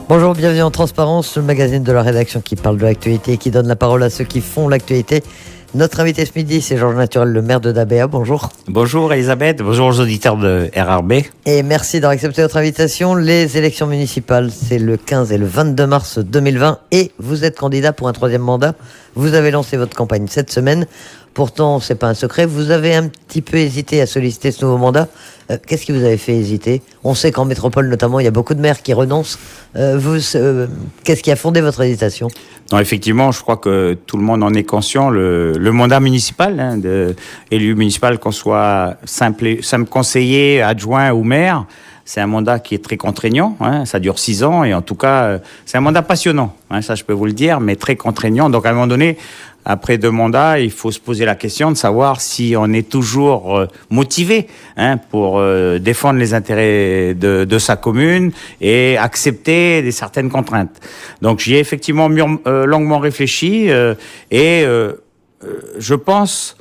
Bonjour, bienvenue en Transparence, le magazine de la rédaction qui parle de l'actualité et qui donne la parole à ceux qui font l'actualité. Notre invité ce midi, c'est Georges Naturel, le maire de Dabéa. Bonjour. Bonjour Elisabeth, bonjour aux auditeurs de RRB. Et merci d'avoir accepté notre invitation. Les élections municipales, c'est le 15 et le 22 mars 2020 et vous êtes candidat pour un troisième mandat. Vous avez lancé votre campagne cette semaine. Pourtant, c'est pas un secret, vous avez un petit peu hésité à solliciter ce nouveau mandat. Qu'est-ce qui vous avait fait hésiter ? On sait qu'en métropole notamment, il y a beaucoup de maires qui renoncent. Qu'est-ce qui a fondé votre hésitation ? Non, effectivement, je crois que tout le monde en est conscient. Le mandat municipal, élu municipal, qu'on soit simple conseiller, adjoint ou maire, c'est un mandat qui est très contraignant. Ça dure 6 ans et en tout cas, c'est un mandat passionnant. Ça, je peux vous le dire, mais très contraignant. Donc, à un moment donné, après 2 mandats, il faut se poser la question de savoir si on est toujours motivé pour défendre les intérêts de sa commune et accepter certaines contraintes. Donc j'y ai effectivement longuement réfléchi et je pense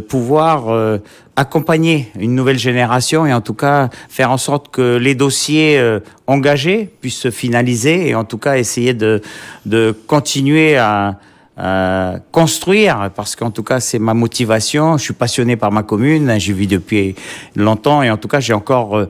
pouvoir accompagner une nouvelle génération et en tout cas faire en sorte que les dossiers engagés puissent se finaliser et en tout cas essayer de continuer à construire, parce qu'en tout cas c'est ma motivation. Je suis passionné par ma commune, j'y vis depuis longtemps et en tout cas j'ai encore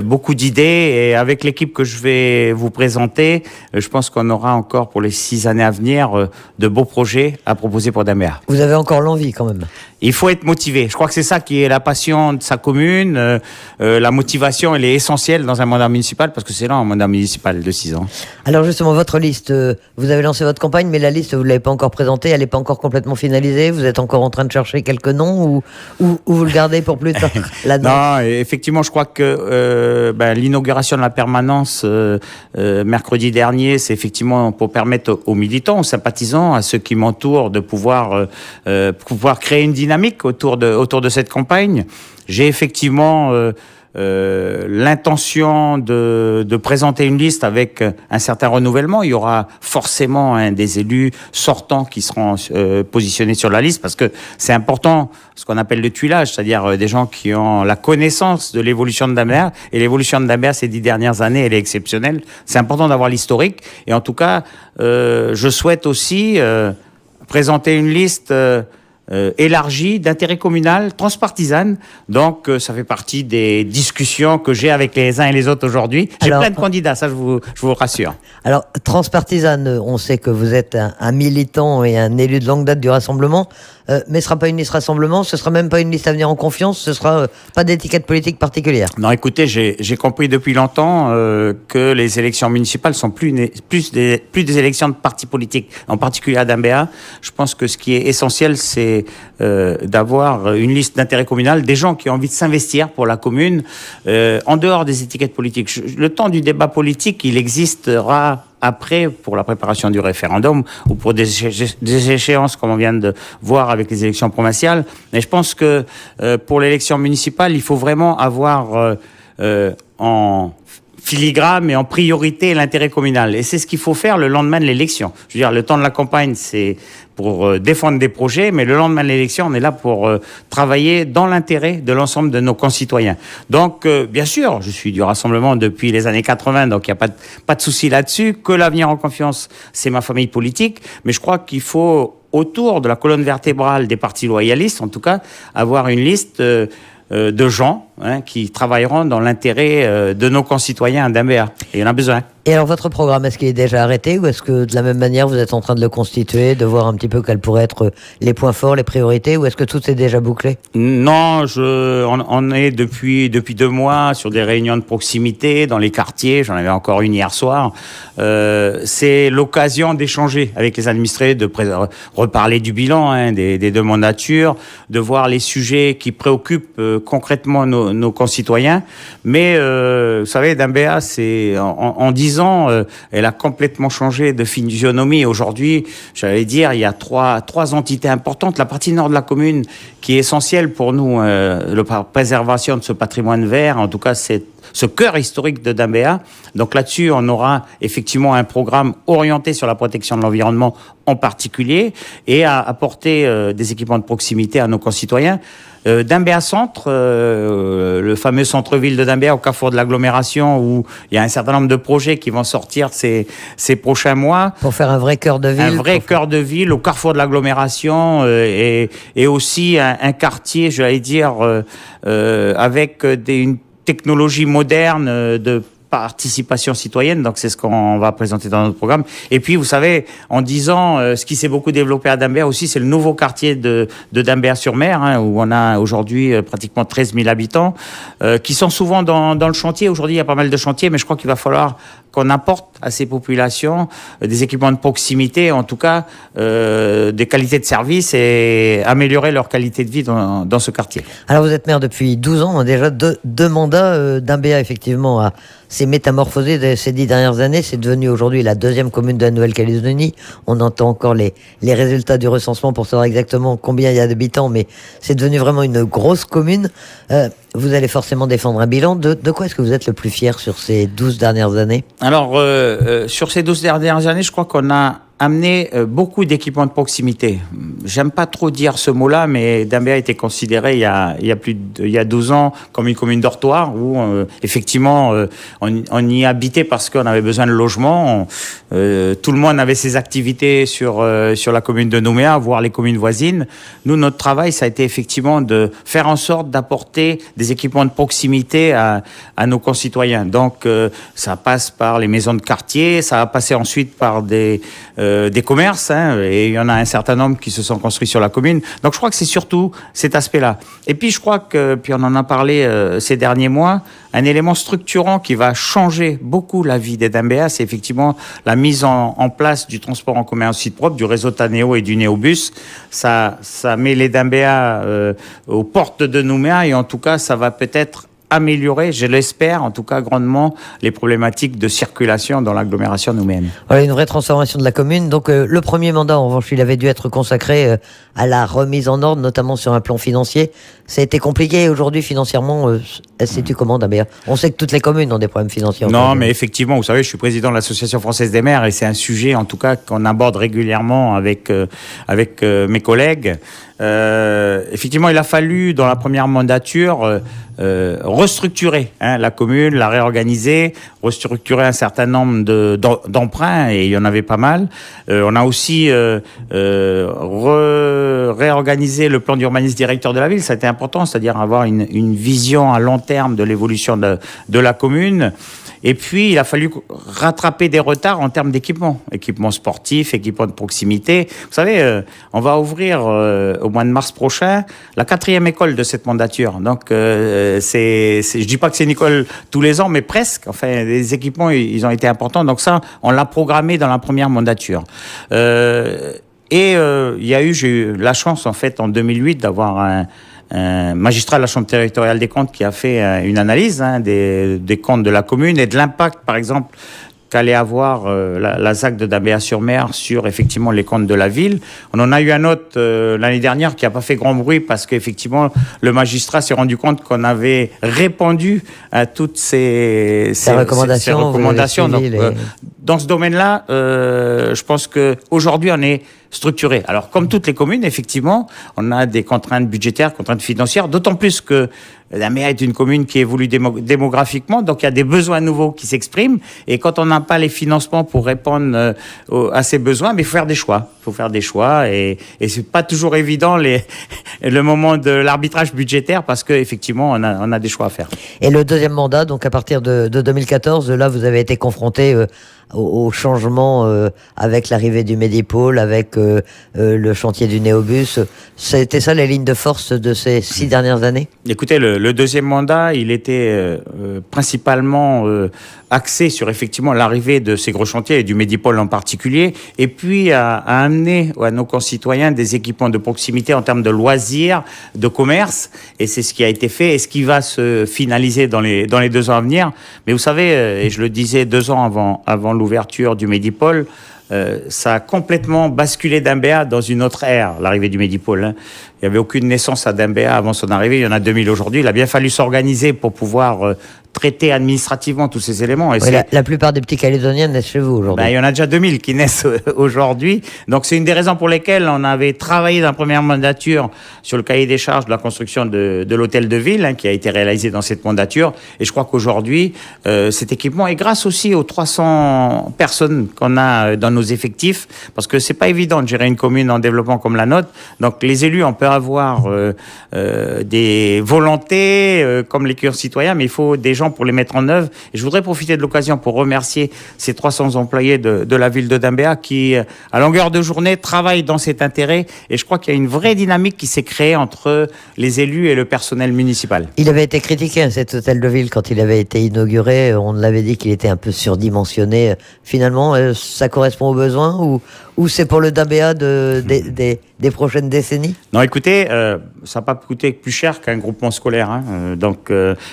beaucoup d'idées et avec l'équipe que je vais vous présenter, je pense qu'on aura encore pour les 6 années à venir de beaux projets à proposer pour Dabéa. Vous avez encore l'envie quand même. Il faut être motivé. Je crois que c'est ça qui est la passion de sa commune. La motivation, elle est essentielle dans un mandat municipal parce que c'est là un mandat municipal de 6 ans. Alors justement, votre liste, vous avez lancé votre campagne, mais la liste, vous ne l'avez pas encore présentée, elle n'est pas encore complètement finalisée. Vous êtes encore en train de chercher quelques noms ou vous le gardez pour plus tard? Non, effectivement, je crois que l'inauguration de la permanence mercredi dernier, c'est effectivement pour permettre aux militants, aux sympathisants, à ceux qui m'entourent de pouvoir créer une dynamique autour de cette campagne. J'ai effectivement l'intention de présenter une liste avec un certain renouvellement. Il y aura forcément des élus sortants qui seront positionnés sur la liste parce que c'est important ce qu'on appelle le tuilage, c'est-à-dire des gens qui ont la connaissance de l'évolution de Dabéa. Et l'évolution de Dabéa ces 10 dernières années, elle est exceptionnelle. C'est important d'avoir l'historique. Et en tout cas, je souhaite aussi présenter une liste élargie d'intérêt communal, transpartisane. Donc, ça fait partie des discussions que j'ai avec les uns et les autres aujourd'hui. J'ai plein de candidats, ça je vous rassure. Alors, transpartisane, on sait que vous êtes un militant et un élu de longue date du Rassemblement, mais ce sera pas une liste Rassemblement, ce sera même pas une liste Avenir en Confiance, ce sera pas d'étiquette politique particulière. Non, écoutez, j'ai compris depuis longtemps que les élections municipales sont plus des élections de partis politiques, en particulier à Dabéa. Je pense que ce qui est essentiel, c'est d'avoir une liste d'intérêt communal, des gens qui ont envie de s'investir pour la commune, en dehors des étiquettes politiques. Le temps du débat politique, il existera après pour la préparation du référendum ou pour des échéances comme on vient de voir avec les élections provinciales. Mais je pense que pour l'élection municipale, il faut vraiment avoir en filigrane et en priorité l'intérêt communal. Et c'est ce qu'il faut faire le lendemain de l'élection. Je veux dire, le temps de la campagne, c'est pour défendre des projets, mais le lendemain de l'élection, on est là pour travailler dans l'intérêt de l'ensemble de nos concitoyens. Donc, bien sûr, je suis du Rassemblement depuis les années 80, donc il n'y a pas de souci là-dessus. Que l'Avenir en Confiance, c'est ma famille politique, mais je crois qu'il faut, autour de la colonne vertébrale des partis loyalistes, en tout cas, avoir une liste de gens qui travailleront dans l'intérêt de nos concitoyens à Dabéa. Et on a besoin. Et alors votre programme, est-ce qu'il est déjà arrêté ou est-ce que de la même manière vous êtes en train de le constituer, de voir un petit peu quels pourraient être les points forts, les priorités, ou est-ce que tout est déjà bouclé ? Non, on est depuis 2 mois sur des réunions de proximité dans les quartiers. J'en avais encore une hier soir. C'est l'occasion d'échanger avec les administrés, de reparler du bilan des 2 mandatures, de voir les sujets qui préoccupent concrètement nos concitoyens. Mais vous savez, Dabéa, c'est en 10 ans, elle a complètement changé de physionomie. Aujourd'hui, j'allais dire, il y a trois entités importantes. La partie nord de la commune, qui est essentielle pour nous, la préservation de ce patrimoine vert. En tout cas, c'est ce cœur historique de Dambéa. Donc là-dessus, on aura effectivement un programme orienté sur la protection de l'environnement en particulier et à apporter des équipements de proximité à nos concitoyens. Dambéa Centre, le fameux centre-ville de Dambéa au carrefour de l'agglomération où il y a un certain nombre de projets qui vont sortir ces prochains mois. Pour faire un vrai cœur de ville. Un vrai cœur de ville au carrefour de l'agglomération et aussi un quartier, j'allais dire, avec une technologie moderne de participation citoyenne, donc c'est ce qu'on va présenter dans notre programme. Et puis, vous savez, en 10 ans, ce qui s'est beaucoup développé à Dambéa aussi, c'est le nouveau quartier de Dambéa-sur-Mer, hein, où on a aujourd'hui pratiquement 13 000 habitants, qui sont souvent dans le chantier. Aujourd'hui, il y a pas mal de chantiers, mais je crois qu'il va falloir qu'on apporte à ces populations des équipements de proximité, en tout cas des qualités de service et améliorer leur qualité de vie dans ce quartier. Alors vous êtes maire depuis 12 ans, déjà deux mandats. Dambéa effectivement s'est métamorphosé ces 10 dernières années. C'est devenu aujourd'hui la deuxième commune de la Nouvelle-Calédonie. On entend encore les résultats du recensement pour savoir exactement combien il y a d'habitants, mais c'est devenu vraiment une grosse commune. Vous allez forcément défendre un bilan. De quoi est-ce que vous êtes le plus fier sur ces 12 dernières années ? Alors, sur ces 12 dernières années, je crois qu'on a amené beaucoup d'équipements de proximité. J'aime pas trop dire ce mot-là, mais Dambéa a été considéré il y a 12 ans comme une commune dortoir où effectivement on y habitait parce qu'on avait besoin de logement. Tout le monde avait ses activités sur la commune de Nouméa, voire les communes voisines. Nous, notre travail, ça a été effectivement de faire en sorte d'apporter des équipements de proximité à nos concitoyens. Donc ça passe par les maisons de quartier, ça a passé ensuite par des commerces, hein, et il y en a un certain nombre qui se sont construits sur la commune. Donc je crois que c'est surtout cet aspect-là. Et puis je crois que, puis on en a parlé ces derniers mois, un élément structurant qui va changer beaucoup la vie des Dambéa, c'est effectivement la mise en place du transport en commun en site propre, du réseau Tanéo et du Néobus. Ça met les Dambéa aux portes de Nouméa et en tout cas ça va peut-être améliorer, je l'espère, en tout cas grandement, les problématiques de circulation dans l'agglomération nouméenne. Voilà, une vraie transformation de la commune. Donc le premier mandat, en revanche, il avait dû être consacré à la remise en ordre, notamment sur un plan financier. Ça a été compliqué aujourd'hui financièrement. Elle se situe comment, Dambéa ? On sait que toutes les communes ont des problèmes financiers. Non, mais effectivement, vous savez, je suis président de l'Association française des maires et c'est un sujet, en tout cas, qu'on aborde régulièrement avec mes collègues. Effectivement, il a fallu, dans la première mandature, restructurer la commune, la réorganiser, restructurer un certain nombre d'emprunts, et il y en avait pas mal. On a aussi réorganisé le plan d'urbanisme directeur de la ville, ça a été important, c'est-à-dire avoir une vision à long terme de l'évolution de la commune. Et puis, il a fallu rattraper des retards en termes d'équipements sportifs, équipements de proximité. Vous savez, on va ouvrir au mois de mars prochain la 4e école de cette mandature. Donc, je dis pas que c'est une école tous les ans, mais presque. Enfin, les équipements, ils ont été importants. Donc ça, on l'a programmé dans la première mandature. J'ai eu la chance, en fait, en 2008, d'avoir un magistrat de la Chambre territoriale des comptes qui a fait une analyse des comptes de la commune et de l'impact, par exemple, qu'allait avoir la ZAC de Dambéa-sur-Mer sur effectivement les comptes de la ville. On en a eu un autre l'année dernière qui n'a pas fait grand bruit parce qu'effectivement le magistrat s'est rendu compte qu'on avait répondu à toutes ces recommandations. Donc, dans ce domaine-là, je pense qu'aujourd'hui on est structuré. Alors, comme toutes les communes, effectivement, on a des contraintes budgétaires, contraintes financières, d'autant plus que Dambéa est une commune qui évolue démographiquement, donc il y a des besoins nouveaux qui s'expriment, et quand on n'a pas les financements pour répondre à ces besoins, mais il faut faire des choix. Il faut faire des choix, et c'est pas toujours évident le moment de l'arbitrage budgétaire, parce qu'effectivement, on a des choix à faire. Et le deuxième mandat, donc à partir de 2014, là, vous avez été confronté au changement avec l'arrivée du Medipôle, avec le chantier du Néobus. C'était ça les lignes de force de ces 6 dernières années ? Écoutez, le deuxième mandat, il était principalement axé sur effectivement l'arrivée de ces gros chantiers et du Medipôle en particulier, et puis à amener à nos concitoyens des équipements de proximité en termes de loisirs, de commerce, et c'est ce qui a été fait et ce qui va se finaliser dans les 2 ans à venir. Mais vous savez, et je le disais 2 ans avant l'ouverture du Medipôle, ça a complètement basculé Dambéa dans une autre ère, l'arrivée du Medipôle. il n'y avait aucune naissance à Dambéa avant son arrivée. Il y en a 2000 aujourd'hui. Il a bien fallu s'organiser pour pouvoir traiter administrativement tous ces éléments. Et oui, la plupart des petits Calédoniens naissent chez vous aujourd'hui. Il y en a déjà 2000 qui naissent aujourd'hui. Donc c'est une des raisons pour lesquelles on avait travaillé dans la première mandature sur le cahier des charges de la construction de l'hôtel de ville, qui a été réalisé dans cette mandature. Et je crois qu'aujourd'hui, cet équipement est grâce aussi aux 300 personnes qu'on a dans nos effectifs, parce que c'est pas évident de gérer une commune en développement comme la nôtre. Donc les élus, on peut avoir des volontés comme les cœurs citoyens, mais il faut des gens pour les mettre en œuvre. Et je voudrais profiter de l'occasion pour remercier ces 300 employés de la ville de Dambéa qui, à longueur de journée, travaillent dans cet intérêt. Et je crois qu'il y a une vraie dynamique qui s'est créée entre les élus et le personnel municipal. Il avait été critiqué, cet hôtel de ville, quand il avait été inauguré. On l'avait dit qu'il était un peu surdimensionné. Finalement, ça correspond aux besoins ou c'est pour le Dambéa des prochaines décennies? Non, écoutez, ça n'a pas coûté plus cher qu'un groupement scolaire.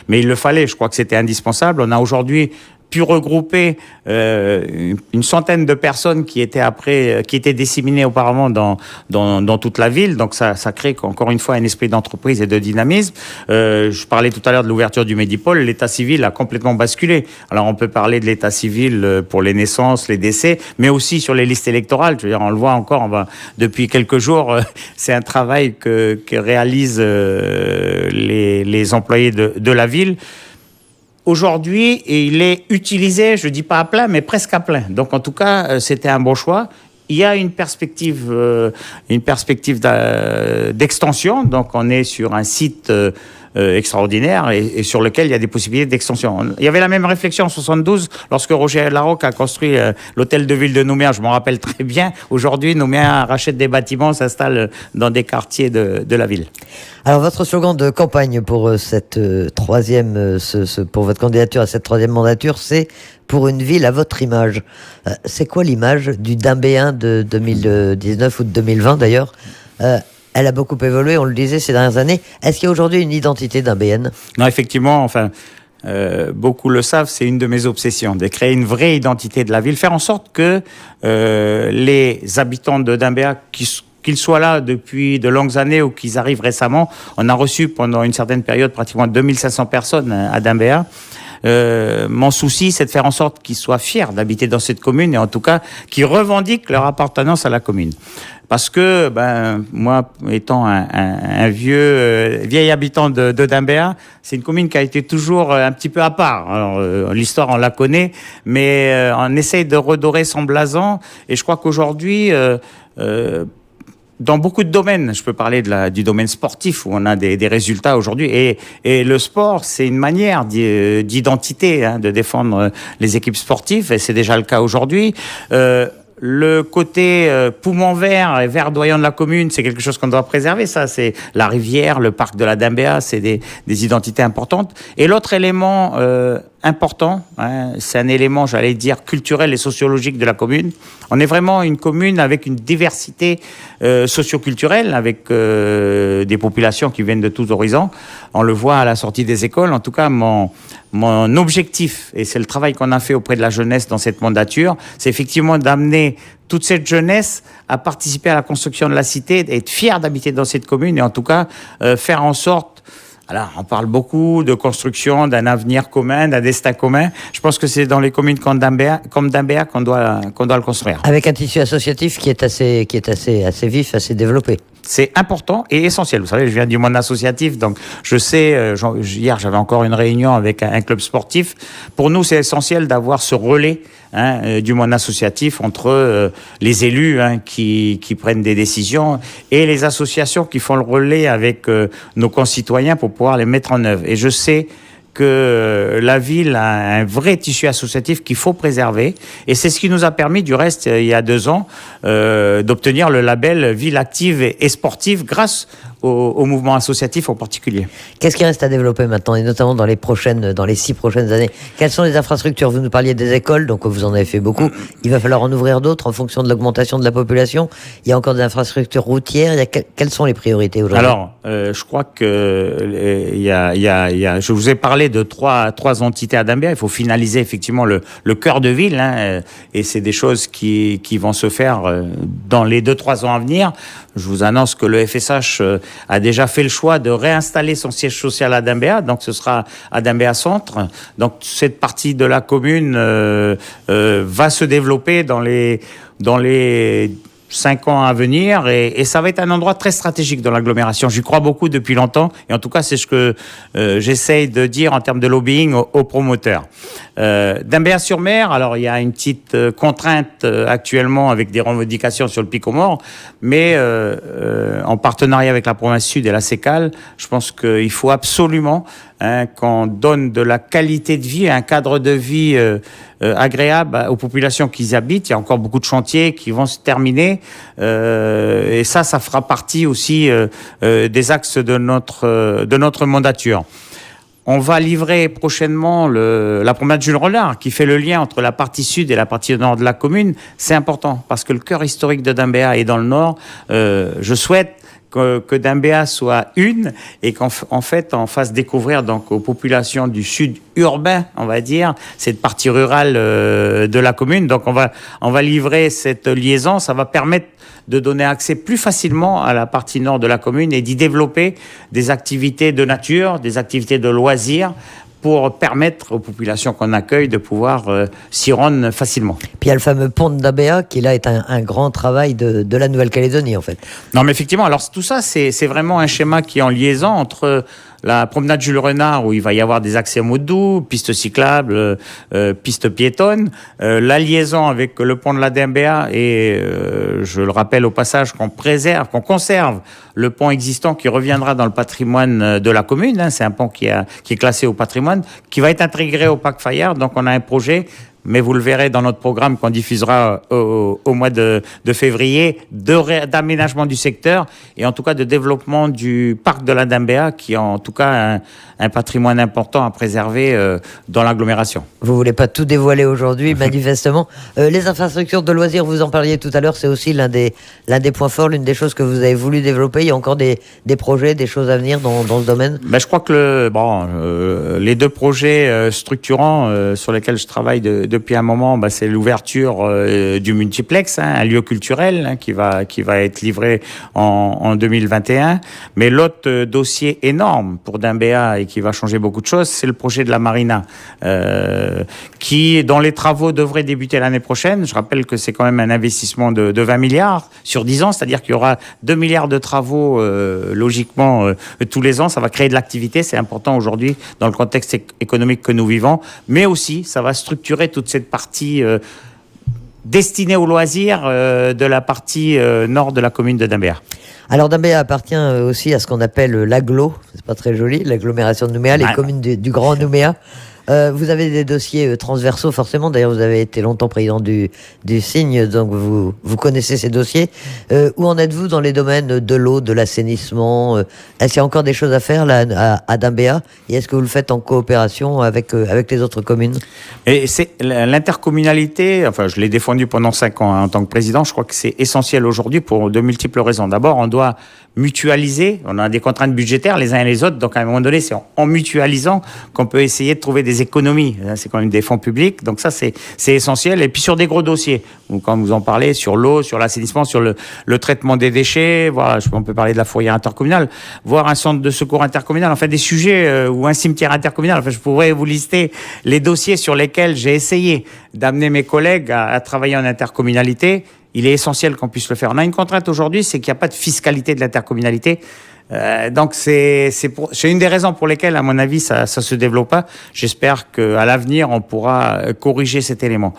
Mais il le fallait, je crois que c'était indispensable. On a aujourd'hui pu regrouper une centaine de personnes qui étaient disséminées auparavant dans toute la ville. Donc ça crée encore une fois un esprit d'entreprise et de dynamisme. Je parlais tout à l'heure de l'ouverture du Médipôle. L'état civil a complètement basculé. Alors on peut parler de l'état civil pour les naissances, les décès, mais aussi sur les listes électorales. Je veux dire, on le voit encore. Depuis quelques jours, c'est un travail que réalisent les employés de la ville. Aujourd'hui, il est utilisé, je dis pas à plein, mais presque à plein. Donc, en tout cas, c'était un bon choix. Il y a une perspective d'extension. Donc, on est sur un site extraordinaire et sur lequel il y a des possibilités d'extension. Il y avait la même réflexion en 72 lorsque Roger Larocque a construit l'hôtel de ville de Nouméa. Je m'en rappelle très bien. Aujourd'hui, Nouméa rachète des bâtiments, s'installe dans des quartiers de la ville. Alors, votre slogan de campagne pour cette pour votre candidature à cette troisième mandature, c'est pour une ville à votre image. C'est quoi l'image du Dambéen de 2019 ou de 2020 d'ailleurs? Elle a beaucoup évolué, on le disait, ces dernières années. Est-ce qu'il y a aujourd'hui une identité dambéenne? Non, effectivement, beaucoup le savent, c'est une de mes obsessions, de créer une vraie identité de la ville, faire en sorte que les habitants de Dambéa, qu'ils soient là depuis de longues années ou qu'ils arrivent récemment, on a reçu pendant une certaine période pratiquement 2500 personnes à Dambéa. Mon souci, c'est de faire en sorte qu'ils soient fiers d'habiter dans cette commune et en tout cas qu'ils revendiquent leur appartenance à la commune. Parce que, moi, étant un vieil habitant de Dambéa, c'est une commune qui a été toujours un petit peu à part. Alors, l'histoire, on la connaît, mais on essaye de redorer son blason. Et je crois qu'aujourd'hui, dans beaucoup de domaines, je peux parler du domaine sportif où on a des résultats aujourd'hui. Et le sport, c'est une manière d'identité, de défendre les équipes sportives. Et c'est déjà le cas aujourd'hui. Le côté poumon vert et verdoyant de la commune, c'est quelque chose qu'on doit préserver. Ça, c'est la rivière, le parc de la Dambéa, c'est des identités importantes. Et l'autre élément important, c'est un élément, j'allais dire, culturel et sociologique de la commune. On est vraiment une commune avec une diversité socioculturelle, avec des populations qui viennent de tous horizons. On le voit à la sortie des écoles. En tout cas, mon objectif, et c'est le travail qu'on a fait auprès de la jeunesse dans cette mandature, c'est effectivement d'amener toute cette jeunesse à participer à la construction de la cité, être fier d'habiter dans cette commune et en tout cas faire en sorte. Alors, on parle beaucoup de construction, d'un avenir commun, d'un destin commun. Je pense que c'est dans les communes comme Dambéa qu'on doit le construire. Avec un tissu associatif qui est assez vif, assez développé. C'est important et essentiel. Vous savez, je viens du monde associatif, donc je sais, hier j'avais encore une réunion avec un club sportif. Pour nous, c'est essentiel d'avoir ce relais du monde associatif entre les élus qui prennent des décisions et les associations qui font le relais avec nos concitoyens pour pouvoir les mettre en œuvre. Et je sais que la ville a un vrai tissu associatif qu'il faut préserver. Et c'est ce qui nous a permis, du reste, il y a 2 ans, d'obtenir le label Ville active et sportive grâce au mouvement associatif en particulier. Qu'est-ce qui reste à développer maintenant, et notamment dans les 6 prochaines années? Quelles sont les infrastructures? Vous nous parliez des écoles, donc vous en avez fait beaucoup. Il va falloir en ouvrir d'autres en fonction de l'augmentation de la population. Il y a encore des infrastructures routières. Quelles sont les priorités aujourd'hui? Alors, je crois que je vous ai parlé de trois entités à Dambéa. Il faut finaliser effectivement le cœur de ville, et c'est des choses qui vont se faire dans les 2-3 ans à venir. Je vous annonce que le FSH a déjà fait le choix de réinstaller son siège social à Dambéa, donc ce sera à Dambéa Centre. Donc cette partie de la commune va se développer dans les 5 ans à venir et ça va être un endroit très stratégique dans l'agglomération. J'y crois beaucoup depuis longtemps et en tout cas c'est ce que j'essaye de dire en termes de lobbying aux promoteurs. Dambéa-sur-Mer, alors il y a une petite contrainte actuellement avec des revendications sur le Picomore, mais en partenariat avec la province sud et la CECAL, je pense qu'il faut absolument qu'on donne de la qualité de vie, un cadre de vie agréable aux populations qui y habitent. Il y a encore beaucoup de chantiers qui vont se terminer et ça fera partie aussi des axes de notre mandature. On va livrer prochainement la promenade Jules Renard qui fait le lien entre la partie sud et la partie nord de la commune. C'est important parce que le cœur historique de Dambéa est dans le nord. Je souhaite que Dambéa soit une et qu'en fait on fasse découvrir donc aux populations du sud urbain, on va dire, cette partie rurale de la commune. Donc on va livrer cette liaison, ça va permettre de donner accès plus facilement à la partie nord de la commune et d'y développer des activités de nature, des activités de loisirs pour permettre aux populations qu'on accueille de pouvoir s'y rendre facilement. Puis il y a le fameux pont de Dambéa qui là est un grand travail de la Nouvelle-Calédonie en fait. Non mais effectivement, alors tout ça c'est vraiment un schéma qui est en liaison entre la promenade Jules Renard où il va y avoir des accès motos, pistes cyclables, pistes piétonnes, la liaison avec le pont de la Dambéa et je le rappelle au passage qu'on conserve le pont existant qui reviendra dans le patrimoine de la commune, hein, c'est un pont qui est classé au patrimoine, qui va être intégré au parc Fayard, donc on a un projet. Mais vous le verrez dans notre programme qu'on diffusera au mois de février, d'aménagement du secteur et en tout cas de développement du parc de la Dambéa qui est en tout cas un patrimoine important à préserver dans l'agglomération. Vous voulez pas tout dévoiler aujourd'hui, manifestement. Les infrastructures de loisirs, vous en parliez tout à l'heure, c'est aussi l'un des points forts, l'une des choses que vous avez voulu développer. Il y a encore des projets, des choses à venir dans ce domaine. Ben, je crois que les deux projets structurants sur lesquels je travaille depuis un moment, c'est l'ouverture du multiplex, un lieu culturel qui va être livré en 2021. Mais l'autre dossier énorme pour Dambéa et qui va changer beaucoup de choses, c'est le projet de la marina, dont les travaux devraient débuter l'année prochaine. Je rappelle que c'est quand même un investissement de 20 milliards sur 10 ans, c'est-à-dire qu'il y aura 2 milliards de travaux logiquement tous les ans. Ça va créer de l'activité, c'est important aujourd'hui dans le contexte économique que nous vivons, mais aussi ça va structurer toute cette partie destinée aux loisirs de la partie nord de la commune de Dambéa. Alors Dambéa appartient aussi à ce qu'on appelle l'agglo, c'est pas très joli, l'agglomération de Nouméa, les communes du Grand Nouméa. Vous avez des dossiers transversaux forcément, d'ailleurs vous avez été longtemps président du Cygne, donc vous connaissez ces dossiers. Où en êtes-vous dans les domaines de l'eau, de l'assainissement? Est-ce qu'il y a encore des choses à faire là à Dambéa? Et est-ce que vous le faites en coopération avec les autres communes? Et c'est l'intercommunalité, enfin je l'ai défendu pendant 5 ans en tant que président, je crois que c'est essentiel aujourd'hui pour de multiples raisons. D'abord, on doit mutualiser, on a des contraintes budgétaires les uns et les autres, donc à un moment donné, c'est en mutualisant qu'on peut essayer de trouver des économies. C'est quand même des fonds publics, donc ça c'est essentiel. Et puis sur des gros dossiers, quand vous en parlez, sur l'eau, sur l'assainissement, sur le traitement des déchets, voilà, on peut parler de la fourrière intercommunale, voire un centre de secours intercommunal, enfin des sujets ou un cimetière intercommunal. Enfin, je pourrais vous lister les dossiers sur lesquels j'ai essayé d'amener mes collègues à travailler en intercommunalité. Il est essentiel qu'on puisse le faire. On a une contrainte aujourd'hui, c'est qu'il n'y a pas de fiscalité de l'intercommunalité. Donc c'est une des raisons pour lesquelles, à mon avis, ça se développe pas. J'espère qu'à l'avenir, on pourra corriger cet élément.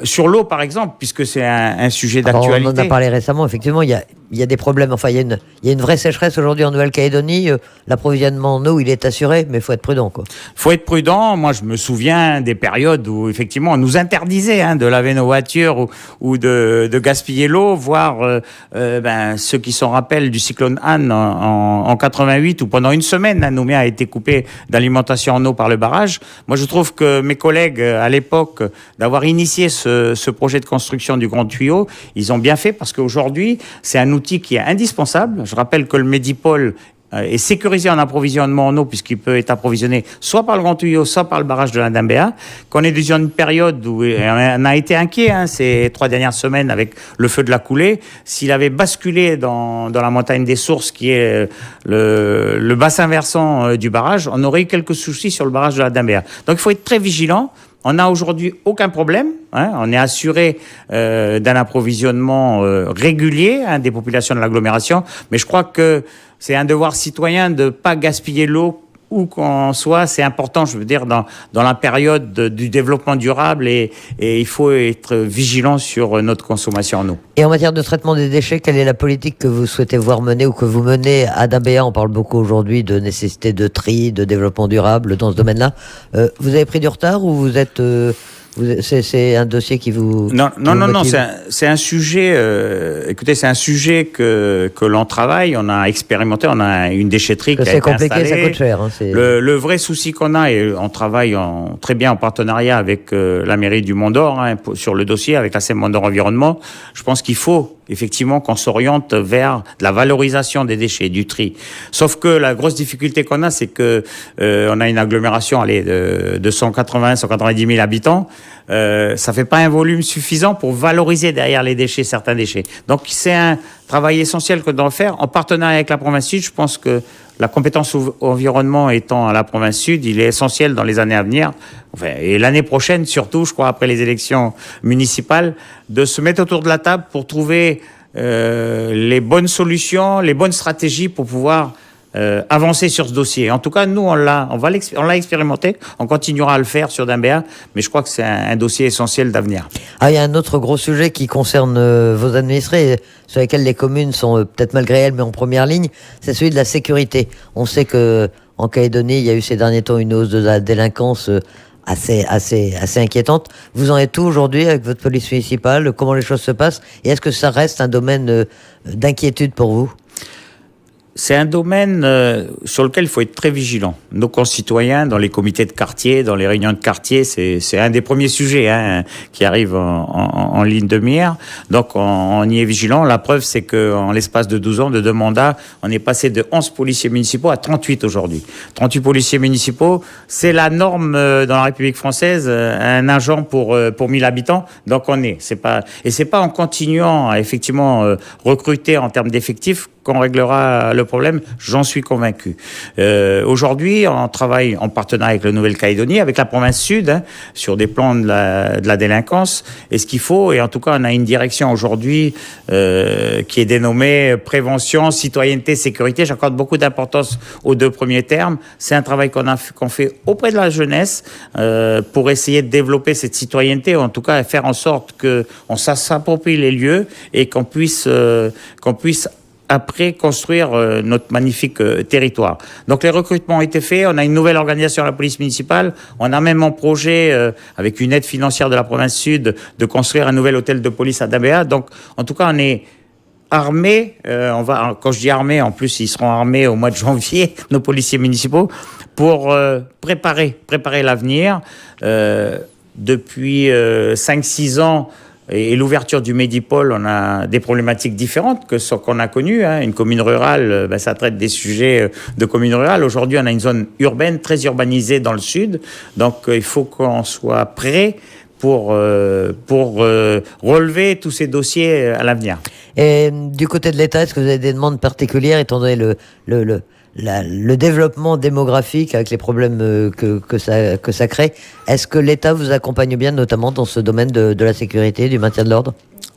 Sur l'eau, par exemple, puisque c'est un sujet d'actualité. On en a parlé récemment, effectivement, il y a des problèmes. Enfin, il y a une vraie sécheresse aujourd'hui en Nouvelle-Calédonie. L'approvisionnement en eau, il est assuré, mais il faut être prudent, quoi. Faut être prudent. Moi, je me souviens des périodes où, effectivement, on nous interdisait de laver nos voitures ou de gaspiller l'eau, voire ceux qui s'en rappellent du cyclone Anne en 88, où pendant une semaine, Nouméa a été coupé d'alimentation en eau par le barrage. Moi, je trouve que mes collègues, à l'époque, d'avoir initié ce projet de construction du grand tuyau, ils ont bien fait parce qu'aujourd'hui, c'est un outil qui est indispensable. Je rappelle que le Medipôle est sécurisé en approvisionnement en eau, puisqu'il peut être approvisionné soit par le Grand Tuyau, soit par le barrage de la Dambéa, qu'on est dans une période où on a été inquiet ces 3 dernières semaines avec le feu de la coulée. S'il avait basculé dans la montagne des Sources, qui est le bassin versant du barrage, on aurait eu quelques soucis sur le barrage de la Dambéa. Donc il faut être très vigilant. On n'a aujourd'hui aucun problème. On est assuré d'un approvisionnement régulier des populations de l'agglomération. Mais je crois que c'est un devoir citoyen de ne pas gaspiller l'eau où qu'on soit. C'est important, je veux dire, dans la période du développement durable et il faut être vigilant sur notre consommation en eau. Et en matière de traitement des déchets, quelle est la politique que vous souhaitez voir mener ou que vous menez à Dambéa? On parle beaucoup aujourd'hui de nécessité de tri, de développement durable dans ce domaine-là. Vous avez pris du retard ou vous êtes... c'est un dossier qui vous... Non, c'est un sujet... écoutez, c'est un sujet que l'on travaille. On a expérimenté, on a une déchetterie qui a été installée. C'est compliqué, ça coûte cher. Le vrai souci qu'on a, et on travaille très bien en partenariat avec la mairie du Mont-d'Or sur le dossier, avec la CEM Mont-d'Or Environnement, je pense qu'il faut effectivement qu'on s'oriente vers de la valorisation des déchets, du tri. Sauf que la grosse difficulté qu'on a, c'est que on a une agglomération de 190 000 habitants. Ça fait pas un volume suffisant pour valoriser derrière les déchets certains déchets. Donc c'est un travail essentiel que d'en faire en partenariat avec la province sud. Je pense que la compétence environnement étant à la province sud, il est essentiel dans les années à venir, et l'année prochaine surtout, je crois, après les élections municipales, de se mettre autour de la table pour trouver les bonnes solutions, les bonnes stratégies pour pouvoir avancer sur ce dossier. En tout cas, nous, on l'a expérimenté, on continuera à le faire sur Dambéa, mais je crois que c'est un dossier essentiel d'avenir. Il y a un autre gros sujet qui concerne vos administrés, sur lesquels les communes sont peut-être malgré elles, mais en première ligne, c'est celui de la sécurité. On sait que en Calédonie, il y a eu ces derniers temps une hausse de la délinquance assez inquiétante. Vous en êtes où aujourd'hui avec votre police municipale? Comment les choses se passent? Et est-ce que ça reste un domaine d'inquiétude pour vous? C'est un domaine sur lequel il faut être très vigilant. Nos concitoyens, dans les comités de quartier, dans les réunions de quartier, c'est un des premiers sujets qui arrive en ligne de mire. Donc on y est vigilant. La preuve, c'est qu'en l'espace de 12 ans, de 2 mandats, on est passé de 11 policiers municipaux à 38 aujourd'hui. 38 policiers municipaux, c'est la norme dans la République française, un agent pour 1000 habitants. Donc c'est pas en continuant à effectivement recruter en termes d'effectifs qu'on réglera le problème, j'en suis convaincu. Aujourd'hui, on travaille en partenariat avec la Nouvelle-Calédonie, avec la province sud, sur des plans de la délinquance. Et ce qu'il faut, et en tout cas, on a une direction aujourd'hui qui est dénommée prévention, citoyenneté, sécurité. J'accorde beaucoup d'importance aux 2 premiers termes. C'est un travail qu'on fait auprès de la jeunesse pour essayer de développer cette citoyenneté, ou en tout cas faire en sorte qu'on s'approprie les lieux et qu'on puisse après construire notre magnifique territoire. Donc les recrutements ont été faits, on a une nouvelle organisation à la police municipale, on a même en projet, avec une aide financière de la province sud, de construire un nouvel hôtel de police à Dambéa. Donc en tout cas, on est armés, quand je dis armés, en plus ils seront armés au mois de janvier, nos policiers municipaux, pour préparer l'avenir. Depuis 5-6 ans, et l'ouverture du Médipôle, on a des problématiques différentes que ce qu'on a connues. Une commune rurale, ça traite des sujets de commune rurale. Aujourd'hui, on a une zone urbaine, très urbanisée dans le sud. Donc, il faut qu'on soit prêt pour relever tous ces dossiers à l'avenir. Et du côté de l'État, est-ce que vous avez des demandes particulières, étant donné le développement démographique avec les problèmes que ça crée? Est-ce que l'État vous accompagne bien, notamment dans ce domaine de la sécurité, du maintien de l'ordre?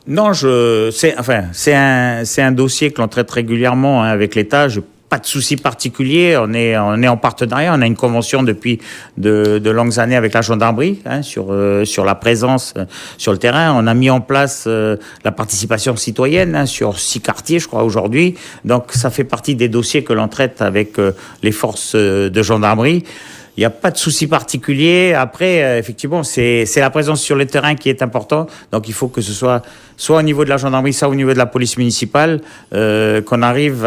Non, c'est un dossier que l'on traite régulièrement avec l'État. Pas de souci particulier, on est en partenariat, on a une convention depuis de longues années avec la gendarmerie sur la présence sur le terrain. On a mis en place la participation citoyenne sur 6 quartiers, je crois, aujourd'hui. Donc ça fait partie des dossiers que l'on traite avec les forces de gendarmerie. Il n'y a pas de souci particulier. Après, effectivement, c'est la présence sur le terrain qui est important. Donc, il faut que ce soit au niveau de la gendarmerie, soit au niveau de la police municipale, qu'on arrive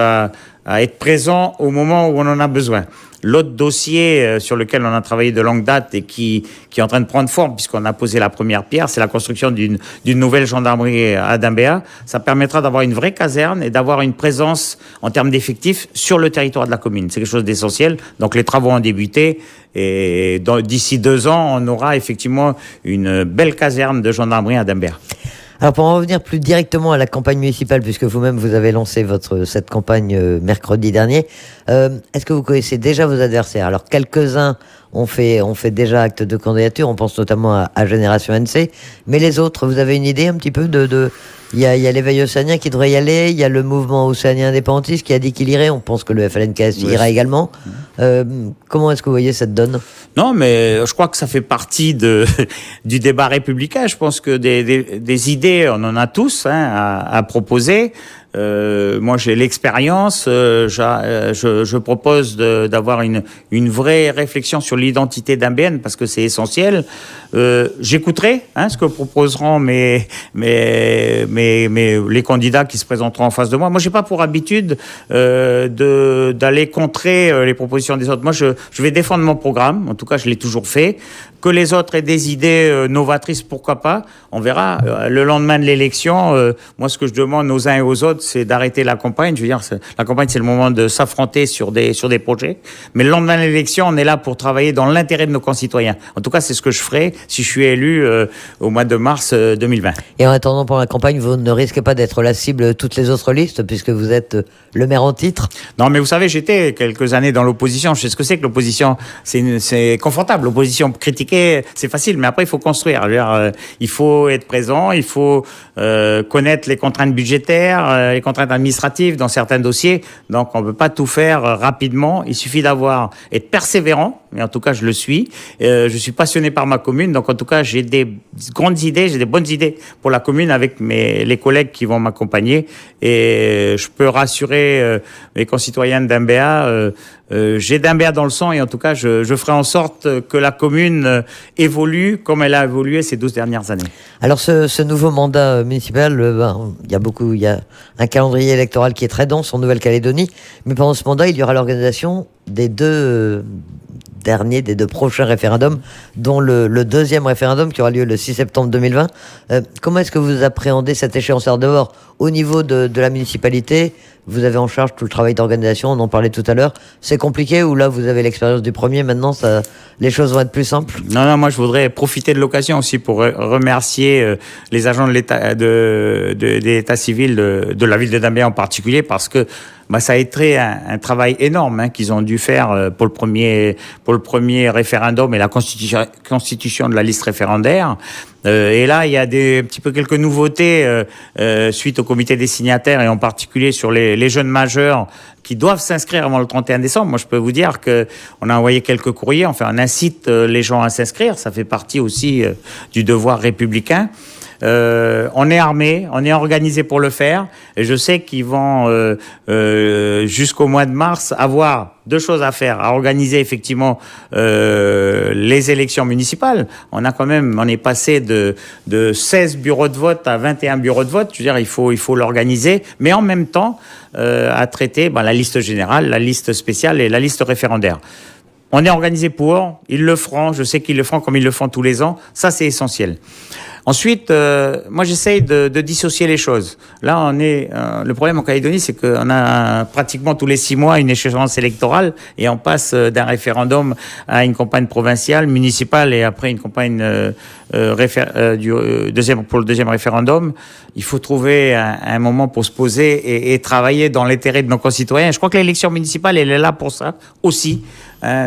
à être présent au moment où on en a besoin. L'autre dossier sur lequel on a travaillé de longue date et qui est en train de prendre forme, puisqu'on a posé la première pierre, c'est la construction d'une nouvelle gendarmerie à Dambéa. Ça permettra d'avoir une vraie caserne et d'avoir une présence en termes d'effectifs sur le territoire de la commune. C'est quelque chose d'essentiel. Donc les travaux ont débuté et d'ici 2 ans, on aura effectivement une belle caserne de gendarmerie à Dambéa. Alors pour en revenir plus directement à la campagne municipale, puisque vous-même vous avez lancé cette campagne mercredi dernier, est-ce que vous connaissez déjà vos adversaires? Alors quelques-uns ont fait déjà acte de candidature, on pense notamment à Génération NC, mais les autres, vous avez une idée un petit peu il y a l'éveil océanien qui devrait y aller, il y a le mouvement océanien indépendantiste qui a dit qu'il irait, on pense que le FLNKS ira également. Comment est-ce que vous voyez cette donne? Non, mais je crois que ça fait partie du débat républicain. Je pense que des idées, on en a tous à proposer. Moi, j'ai l'expérience. Je propose d'avoir une vraie réflexion sur l'identité d'Ambéa parce que c'est essentiel. J'écouterai ce que proposeront les candidats qui se présenteront en face de moi. Moi, j'ai pas pour habitude d'aller contrer les propositions des autres. Moi, je vais défendre mon programme. En tout cas, je l'ai toujours fait. Que les autres aient des idées novatrices, pourquoi pas? On verra. Le lendemain de l'élection, moi, ce que je demande aux uns et aux autres, c'est d'arrêter la campagne. Je veux dire, la campagne, c'est le moment de s'affronter sur des projets. Mais le lendemain de l'élection, on est là pour travailler dans l'intérêt de nos concitoyens. En tout cas, c'est ce que je ferai si je suis élu au mois de mars 2020. Et en attendant, pour la campagne, vous ne risquez pas d'être la cible de toutes les autres listes, puisque vous êtes le maire en titre? Non, mais vous savez, j'étais quelques années dans l'opposition. Je sais ce que c'est que l'opposition. C'est confortable. L'opposition critiquée, c'est facile, mais après, il faut construire. Je veux dire, il faut être présent, il faut connaître les contraintes budgétaires, les contraintes administratives dans certains dossiers. Donc, on ne peut pas tout faire rapidement. Il suffit être persévérant, et en tout cas, je le suis. Je suis passionné par ma commune, donc en tout cas, j'ai des grandes idées, j'ai des bonnes idées pour la commune avec les collègues qui vont m'accompagner. Et je peux rassurer mes concitoyens de Dambéa. J'ai Dambéa dans le sang et en tout cas, je ferai en sorte que la commune évolue comme elle a évolué ces 12 dernières années. Alors, ce nouveau mandat municipal, il y a un calendrier électoral qui est très dense en Nouvelle-Calédonie, mais pendant ce mandat, il y aura l'organisation des deux prochains référendums, dont le deuxième référendum qui aura lieu le 6 septembre 2020. Comment est-ce que vous appréhendez cette échéance? Alors d'abord, au niveau de la municipalité, vous avez en charge tout le travail d'organisation, on en parlait tout à l'heure. C'est compliqué ou là, vous avez l'expérience du premier, maintenant, les choses vont être plus simples? Non, moi, je voudrais profiter de l'occasion aussi pour remercier les agents de l'État, de l'État civil de la ville de Dambéa en particulier, parce que ça a été un travail énorme qu'ils ont dû faire pour le premier référendum et la constitution de la liste référendaire. Et là, il y a quelques nouveautés suite au comité des signataires et en particulier sur les jeunes majeurs qui doivent s'inscrire avant le 31 décembre. Moi, je peux vous dire que on a envoyé quelques courriers. Enfin, on incite les gens à s'inscrire. Ça fait partie aussi du devoir républicain. On est armé, on est organisé pour le faire. Et je sais qu'ils vont jusqu'au mois de mars avoir 2 choses à faire, à organiser effectivement les élections municipales. On est passé de 16 bureaux de vote à 21 bureaux de vote. Je veux dire, il faut l'organiser, mais en même temps à traiter la liste générale, la liste spéciale et la liste référendaire. On est organisé pour, ils le feront, je sais qu'ils le feront comme ils le font tous les ans. Ça, c'est essentiel. Ensuite, moi, j'essaye de dissocier les choses. Là, le problème en Calédonie, c'est qu'on a pratiquement tous les 6 mois une échéance électorale et on passe d'un référendum à une campagne provinciale, municipale et après une campagne pour le deuxième référendum. Il faut trouver un moment pour se poser et travailler dans l'intérêt de nos concitoyens. Je crois que l'élection municipale, elle est là pour ça aussi.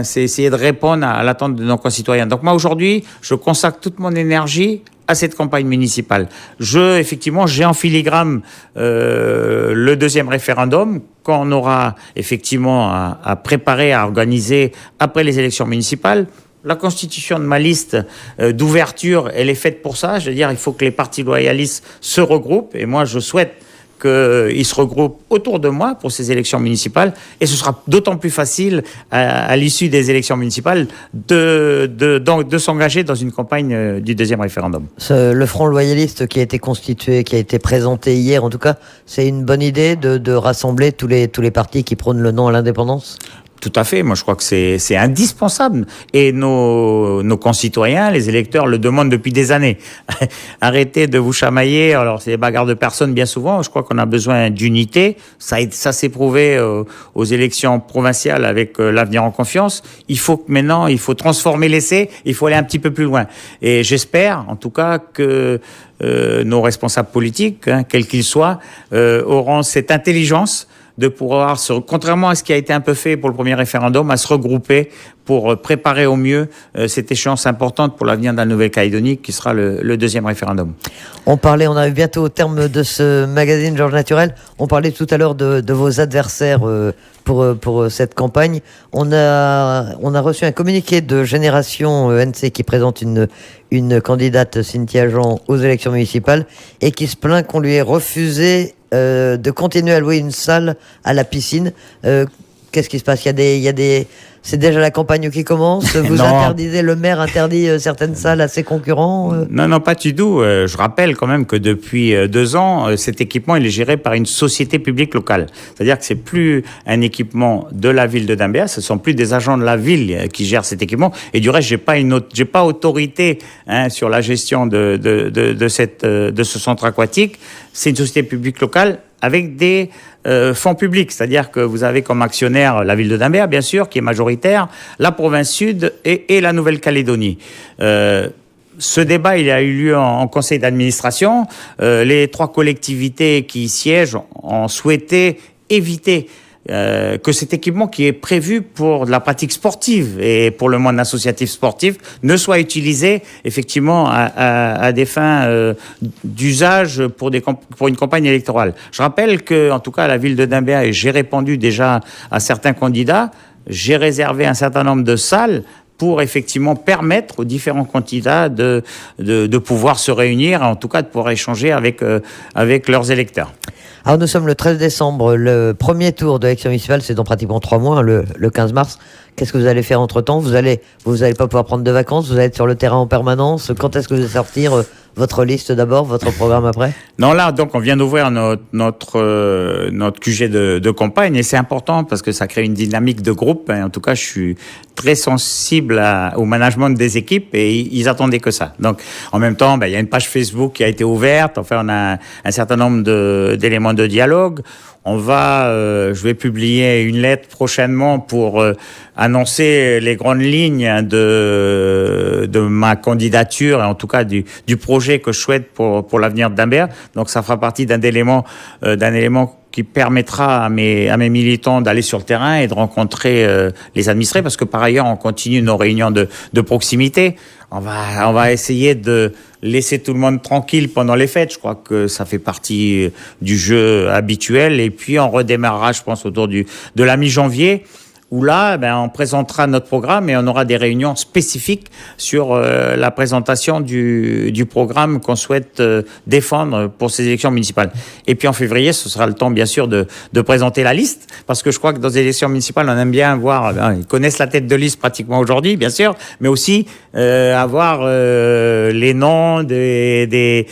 C'est essayer de répondre à l'attente de nos concitoyens. Donc moi, aujourd'hui, je consacre toute mon énergie à cette campagne municipale. Effectivement, j'ai en filigrane le deuxième référendum qu'on aura effectivement à préparer, à organiser après les élections municipales. La constitution de ma liste d'ouverture, elle est faite pour ça. Je veux dire, il faut que les partis loyalistes se regroupent. Et moi, je souhaite qu'ils se regroupent autour de moi pour ces élections municipales, et ce sera d'autant plus facile à l'issue des élections municipales de s'engager dans une campagne du deuxième référendum. Le Front loyaliste qui a été constitué, qui a été présenté hier, en tout cas, c'est une bonne idée de rassembler tous les partis qui prônent le non à l'indépendance? Tout à fait. Moi, je crois que c'est indispensable. Et nos concitoyens, les électeurs, le demandent depuis des années. Arrêtez de vous chamailler. Alors, c'est des bagarres de personnes bien souvent. Je crois qu'on a besoin d'unité. Ça s'est prouvé aux élections provinciales avec l'Avenir en confiance. Il faut transformer l'essai. Il faut aller un petit peu plus loin. Et j'espère, en tout cas, que nos responsables politiques, quels qu'ils soient, auront cette intelligence de pouvoir, contrairement à ce qui a été un peu fait pour le premier référendum, à se regrouper pour préparer au mieux cette échéance importante pour l'avenir de la Nouvelle-Calédonie, qui sera le deuxième référendum. On arrive bientôt au terme de ce magazine Georges Naturel. On parlait tout à l'heure de vos adversaires pour cette campagne. On a reçu un communiqué de Génération NC qui présente une candidate, Cynthia Jean, aux élections municipales et qui se plaint qu'on lui ait refusé de continuer à louer une salle à la piscine. Qu'est-ce qui se passe? C'est déjà la campagne qui commence? Vous interdisez, le maire interdit certaines salles à ses concurrents? Non, pas du tout. Je rappelle quand même que depuis 2 ans, cet équipement il est géré par une société publique locale. C'est-à-dire que c'est plus un équipement de la ville de Dambéa, ce sont plus des agents de la ville qui gèrent cet équipement. Et du reste, j'ai pas autorité sur la gestion de ce centre aquatique. C'est une société publique locale avec des fonds publics, c'est-à-dire que vous avez comme actionnaire la ville de Dambéa, bien sûr, qui est majoritaire, la province sud et la Nouvelle-Calédonie. Ce débat, il a eu lieu en conseil d'administration. Les 3 collectivités qui y siègent ont souhaité éviter que cet équipement qui est prévu pour de la pratique sportive et pour le monde associatif sportif ne soit utilisé effectivement à des fins d'usage pour une campagne électorale. Je rappelle que, en tout cas, à la ville de Dambéa, et j'ai répondu déjà à certains candidats, j'ai réservé un certain nombre de salles pour effectivement permettre aux différents candidats de pouvoir se réunir, en tout cas de pouvoir échanger avec leurs électeurs. Alors nous sommes le 13 décembre, le premier tour de l'élection municipale, c'est dans pratiquement 3 mois, le 15 mars. Qu'est-ce que vous allez faire entre-temps? Vous allez pas pouvoir prendre de vacances, vous allez être sur le terrain en permanence. Quand est-ce que vous allez sortir votre liste d'abord, votre programme après? Non, là, donc, on vient d'ouvrir notre QG de campagne, et c'est important parce que ça crée une dynamique de groupe. En tout cas, je suis très sensible au management des équipes et ils attendaient que ça. Donc, en même temps, il y a une page Facebook qui a été ouverte. Enfin, on a un certain nombre d'éléments de dialogue. Je vais publier une lettre prochainement pour annoncer les grandes lignes de ma candidature et en tout cas du projet que je souhaite pour l'avenir de Dambéa. Donc ça fera partie d'un élément qui permettra à mes militants d'aller sur le terrain et de rencontrer les administrés, parce que par ailleurs on continue nos réunions de proximité. On va essayer de laisser tout le monde tranquille pendant les fêtes. Je crois que ça fait partie du jeu habituel. Et puis on redémarrera, je pense, autour de la mi-janvier, où là, on présentera notre programme et on aura des réunions spécifiques sur la présentation du programme qu'on souhaite défendre pour ces élections municipales. Et puis en février, ce sera le temps, bien sûr, de présenter la liste, parce que je crois que dans les élections municipales, on aime bien voir, ils connaissent la tête de liste pratiquement aujourd'hui, bien sûr, mais aussi avoir les noms des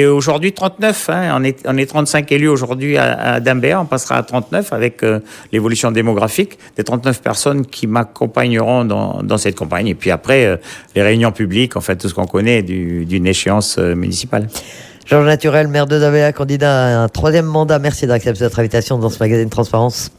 aujourd'hui 39. On est 35 élus aujourd'hui à Dambéa, on passera à 39 avec l'évolution démographique des 39 personnes qui m'accompagneront dans cette campagne. Et puis après, les réunions publiques, en fait, tout ce qu'on connaît d'une échéance municipale. Georges Naturel, maire de Dambéa, candidat à un 3e mandat. Merci d'accepter notre invitation dans ce magazine Transparence.